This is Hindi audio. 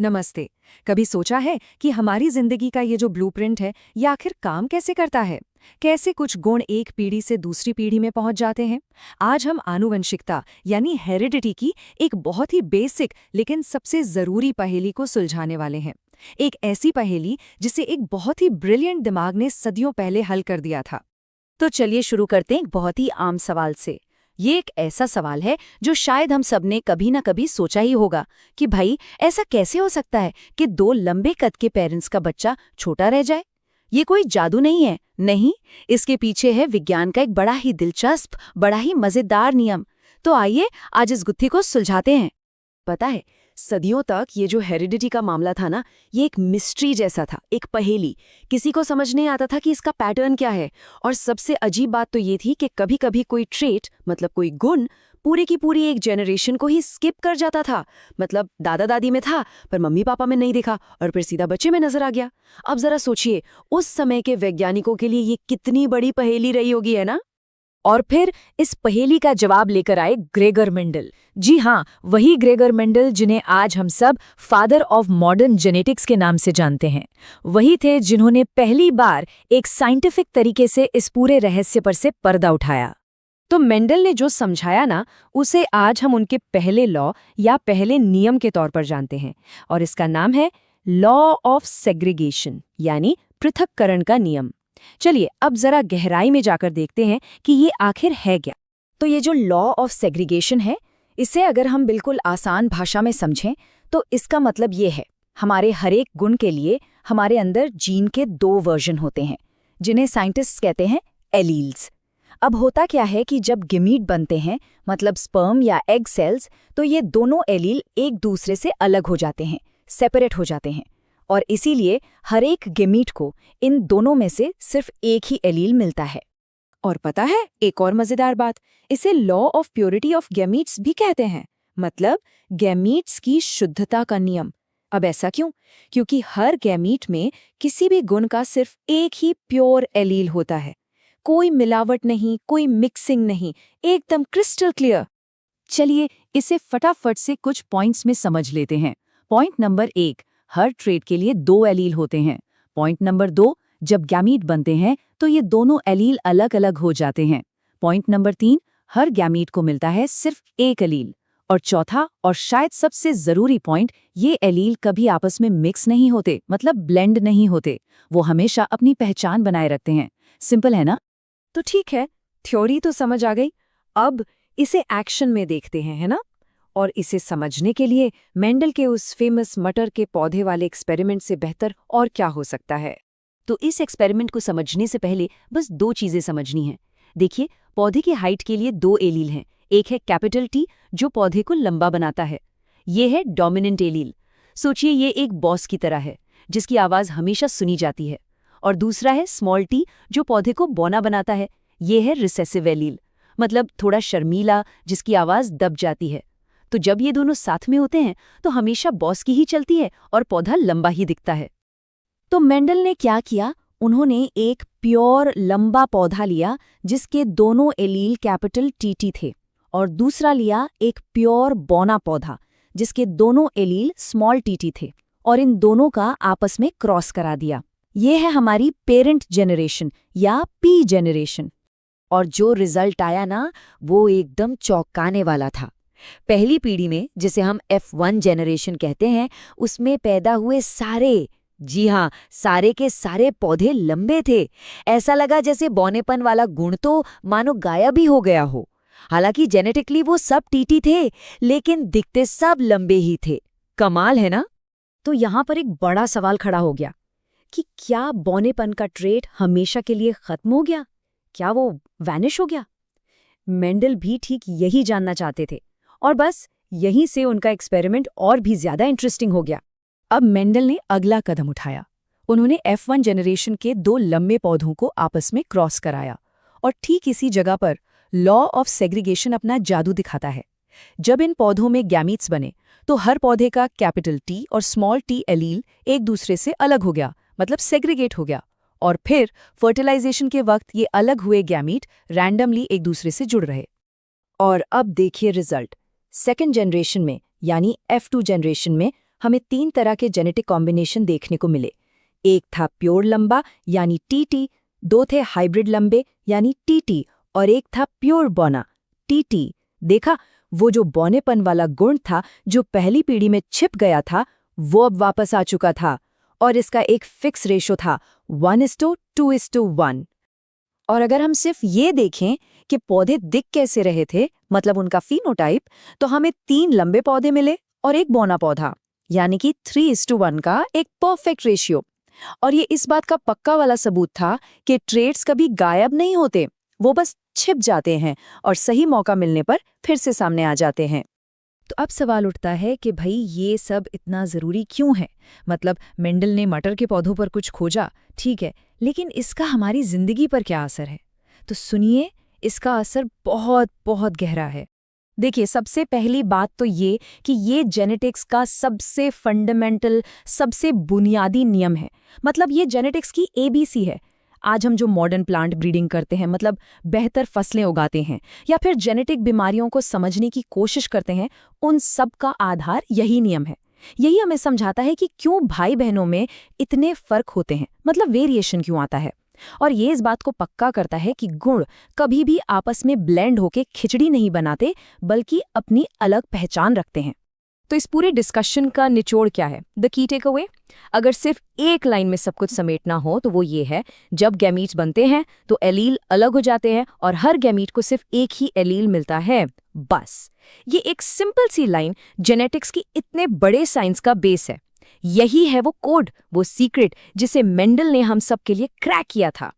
नमस्ते। कभी सोचा है कि हमारी जिंदगी का ये जो ब्लूप्रिंट है ये आखिर काम कैसे करता है? कैसे कुछ गुण एक पीढ़ी से दूसरी पीढ़ी में पहुंच जाते हैं? आज हम आनुवंशिकता यानी हेरिडिटी की एक बहुत ही बेसिक लेकिन सबसे जरूरी पहेली को सुलझाने वाले हैं। एक ऐसी पहेली जिसे एक बहुत ही ब्रिलियंट दिमाग ने सदियों पहले हल कर दिया था। तो चलिए शुरू करते हैं एक बहुत ही आम सवाल से। ये एक ऐसा सवाल है जो शायद हम सबने कभी ना कभी सोचा ही होगा कि भाई ऐसा कैसे हो सकता है कि दो लंबे कद के पेरेंट्स का बच्चा छोटा रह जाए। ये कोई जादू नहीं है, नहीं, इसके पीछे है विज्ञान का एक बड़ा ही दिलचस्प, बड़ा ही मजेदार नियम। तो आइए आज इस गुत्थी को सुलझाते हैं। पता है, सदियों तक ये जो हेरिडिटी का मामला था ना, ये एक मिस्ट्री जैसा था, एक पहेली। किसी को समझ नहीं आता था कि इसका पैटर्न क्या है। और सबसे अजीब बात तो ये थी कि कभी-कभी कोई ट्रेट, मतलब कोई गुण, पूरी की पूरी एक जनरेशन को ही स्किप कर जाता था। मतलब दादा दादी में था पर मम्मी पापा में नहीं दिखा और फिर सीधा बच्चे में नजर आ गया। अब जरा सोचिए, उस समय के वैज्ञानिकों के लिए ये कितनी बड़ी पहेली रही होगी, है ना? और फिर इस पहेली का जवाब लेकर आए ग्रेगर मेंडल। जी हाँ, वही ग्रेगर मेंडल जिन्हें आज हम सब फादर ऑफ मॉडर्न जेनेटिक्स के नाम से जानते हैं। वही थे जिन्होंने पहली बार एक साइंटिफिक तरीके से इस पूरे रहस्य पर से पर्दा उठाया। तो मेंडल ने जो समझाया ना, उसे आज हम उनके पहले लॉ या पहले नियम के तौर पर जानते हैं, और इसका नाम है लॉ ऑफ सेग्रीगेशन यानी पृथक्करण का नियम। चलिए अब जरा गहराई में जाकर देखते हैं कि ये आखिर है क्या। तो ये जो लॉ ऑफ सेग्रीगेशन है, इसे अगर हम बिल्कुल आसान भाषा में समझें तो इसका मतलब ये है, हमारे हरेक गुण के लिए हमारे अंदर जीन के दो वर्जन होते हैं, जिन्हें साइंटिस्ट्स कहते हैं एलील्स। अब होता क्या है कि जब गेमीट बनते हैं, मतलब स्पर्म या एग सेल्स, तो ये दोनों एलील एक दूसरे से अलग हो जाते हैं, सेपरेट हो जाते हैं, और इसीलिए हर एक गेमीट को इन दोनों में से सिर्फ एक ही एलील मिलता है। और पता है एक और मजेदार बात, इसे law of purity of gametes भी कहते हैं, मतलब गैमीट्स की शुद्धता का नियम। अब ऐसा क्यों? क्योंकि हर गैमीट में किसी भी गुण का सिर्फ एक ही प्योर एलील होता है। कोई मिलावट नहीं, कोई मिक्सिंग नहीं, एकदम क्रिस्टल क्लियर। चलिए इसे फटाफट से कुछ पॉइंट्स में समझ लेते हैं। पॉइंट नंबर 1, हर ट्रेट के लिए दो एलील होते हैं। पॉइंट नंबर 2, जब गैमीट बनते हैं तो ये दोनों एलील अलग अलग हो जाते हैं। पॉइंट नंबर 3, हर गैमीट को मिलता है सिर्फ एक एलील। और चौथा और शायद सबसे जरूरी पॉइंट, ये एलील कभी आपस में मिक्स नहीं होते, मतलब ब्लेंड नहीं होते। वो हमेशा अपनी पहचान बनाए रखते हैं। सिंपल है ना? तो ठीक है, थ्योरी तो समझ आ गई। अब इसे एक्शन में देखते हैं, है ना? और इसे समझने के लिए मेंडल के उस फेमस मटर के पौधे वाले एक्सपेरिमेंट से बेहतर और क्या हो सकता है? तो इस एक्सपेरिमेंट को समझने से पहले बस दो चीजें समझनी हैं। देखिए, पौधे की हाइट के लिए दो एलील हैं। एक है कैपिटल टी, जो पौधे को लंबा बनाता है। ये है डोमिनेंट एलील। सोचिए ये एक बॉस की तरह है, जिसकी आवाज हमेशा सुनी जाती है। और दूसरा है स्मॉल टी, जो पौधे को बौना बनाता है। ये है रिसेसिव एलील, मतलब थोड़ा शर्मीला, जिसकी आवाज दब जाती है। तो जब ये दोनों साथ में होते हैं तो हमेशा बॉस की ही चलती है और पौधा लंबा ही दिखता है। तो मेंडल ने क्या किया? उन्होंने एक प्योर लंबा पौधा लिया जिसके दोनों एलील कैपिटल टीटी थे, और दूसरा लिया एक प्योर बौना पौधा जिसके दोनों एलील स्मॉल टीटी थे, और इन दोनों का आपस में क्रॉस करा दिया। ये है हमारी पेरेंट जेनरेशन या पी जेनरेशन। और जो रिजल्ट आया ना, वो एकदम चौंकाने वाला था। पहली पीढ़ी में, जिसे हम F1 जेनरेशन कहते हैं, उसमें पैदा हुए सारे, जी हाँ, सारे के सारे पौधे लंबे थे। ऐसा लगा जैसे बौनेपन वाला गुण तो मानो गायब ही हो गया हो। हालांकि जेनेटिकली वो सब टीटी थे, लेकिन दिखते सब लंबे ही थे। कमाल है ना? तो यहाँ पर एक बड़ा सवाल खड़ा हो गया कि क्या बौनेपन का ट्रेट हमेशा के लिए खत्म हो गया? क्या वो वैनिश हो गया? मेंडल भी ठीक यही जानना चाहते थे, और बस यहीं से उनका एक्सपेरिमेंट और भी ज्यादा इंटरेस्टिंग हो गया। अब मेंडल ने अगला कदम उठाया। उन्होंने F1 जेनरेशन के दो लंबे पौधों को आपस में क्रॉस कराया, और ठीक इसी जगह पर लॉ ऑफ सेग्रीगेशन अपना जादू दिखाता है। जब इन पौधों में गैमीट्स बने तो हर पौधे का कैपिटल टी और स्मॉल टी एलील एक दूसरे से अलग हो गया, मतलब सेग्रीगेट हो गया। और फिर फर्टिलाइजेशन के वक्त ये अलग हुए गैमीट रैंडमली एक दूसरे से जुड़ रहे। और अब देखिए रिजल्ट। सेकेंड जनरेशन में यानी F2 जनरेशन में हमें 3 तरह के जेनेटिक कॉम्बिनेशन देखने को मिले। एक था प्योर लंबा यानी टीटी, 2 थे हाइब्रिड लंबे यानी टीटी और एक था प्योर बौना टीटी। देखा, वो जो बौनेपन वाला गुण था जो पहली पीढ़ी में छिप गया था वो अब वापस आ चुका था और इसका एक फिक्स रेशो था 1:2:1। और अगर हम सिर्फ ये देखें कि पौधे दिख कैसे रहे थे, मतलब उनका फिनोटाइप, तो हमें 3 लंबे पौधे मिले और एक बौना पौधा, यानी कि 3:1 का एक परफेक्ट रेशियो। और ये इस बात का पक्का वाला सबूत था कि ट्रेट्स कभी गायब नहीं होते, वो बस छिप जाते हैं और सही मौका मिलने पर फिर से सामने आ जाते हैं। तो अब सवाल उठता है कि भाई ये सब इतना ज़रूरी क्यों है? मतलब मेंडल ने मटर के पौधों पर कुछ खोजा, ठीक है, लेकिन इसका हमारी जिंदगी पर क्या असर है? तो सुनिए, इसका असर बहुत बहुत गहरा है। देखिए, सबसे पहली बात तो ये कि ये जेनेटिक्स का सबसे फंडामेंटल, सबसे बुनियादी नियम है। मतलब ये जेनेटिक्स की ABC है। आज हम जो मॉडर्न प्लांट ब्रीडिंग करते हैं, मतलब बेहतर फसलें उगाते हैं या फिर जेनेटिक बीमारियों को समझने की कोशिश करते हैं, उन सब का आधार यही नियम है। यही हमें समझाता है कि क्यों भाई बहनों में इतने फर्क होते हैं, मतलब वेरिएशन क्यों आता है। और ये इस बात को पक्का करता है कि गुण कभी भी आपस में ब्लेंड होके खिचड़ी नहीं बनाते, बल्कि अपनी अलग पहचान रखते हैं। तो इस पूरे डिस्कशन का निचोड़ क्या है? The key take away? अगर सिर्फ एक लाइन में सब कुछ समेटना हो तो वो ये है, जब गैमीट्स बनते हैं तो एलील अलग हो जाते हैं और हर गैमीट को सिर्फ एक ही एलील मिलता है, बस। ये एक सिंपल सी लाइन जेनेटिक्स की इतने बड़े साइंस का बेस है। यही है वो कोड, वो सीक्रेट जिसे मेंडल ने हम सब के लिए क्रैक किया था।